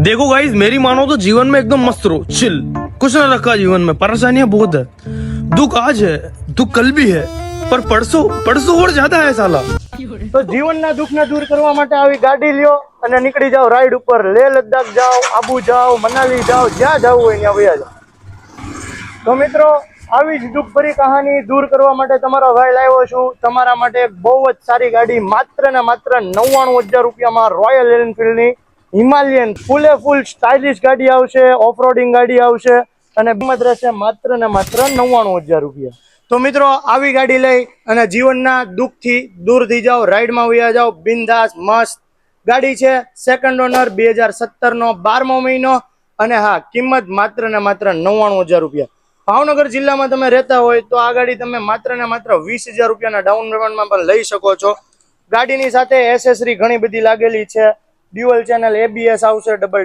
देखो गाइस, मेरी मानो तो जीवन में एकदम मस्त रहो, चिल, कुछ ना रखा जीवन में, परेशानियां बहुत है, दुख आज है, दुख कल भी है, पर परसों परसों और ज्यादा है साला। તો જીવનના દુઃખને દૂર કરવા માટે આવી ગાડી લ્યો અને નીકળી જાઓ રાઈડ ઉપર. લેહ લદ્દાખ જાઓ, આબુ જાઓ, મનાલી જાઓ, જ્યાં જવું હોય ત્યાં વયા જાઓ. તો મિત્રો, આવી જ દુઃખભરી કહાની દૂર કરવા માટે તમારો ભાઈ લાવ્યો છું તમારા માટે એક બહુ જ સારી ગાડી, માત્ર ને માત્ર 99,000 રૂપિયામાં રોયલ એનફિલ્ડની હિમાલયન ફૂલે ફૂલ સ્ટાઇલિશ ગાડી આવશે, ઓફરોડિંગ ગાડી આવશે અને કિંમત રહેશે માત્ર ને માત્ર 99,000 રૂપિયા. તો મિત્રો, આવી ગાડી લઈ અને જીવનના દુઃખથી દૂર થઈ જાઓ, રાઈડમાં વયા જાઓ, બિંદાસ મસ્ત ગાડી છે. સેકન્ડ ઓનર, 2017નો 12મો મહિનો અને હા, કિંમત માત્ર ને માત્ર 99,000 રૂપિયા. ભાવનગર જિલ્લામાં તમે રહેતા હોય તો આ ગાડી તમે માત્ર ને માત્ર 20,000 રૂપિયાના ડાઉન પેમેન્ટમાં પણ લઈ શકો છો. ગાડીની સાથે એસેસરી ઘણી બધી લાગેલી છે. ડ્યુઅલ ચેનલ ABS આવશે, ડબલ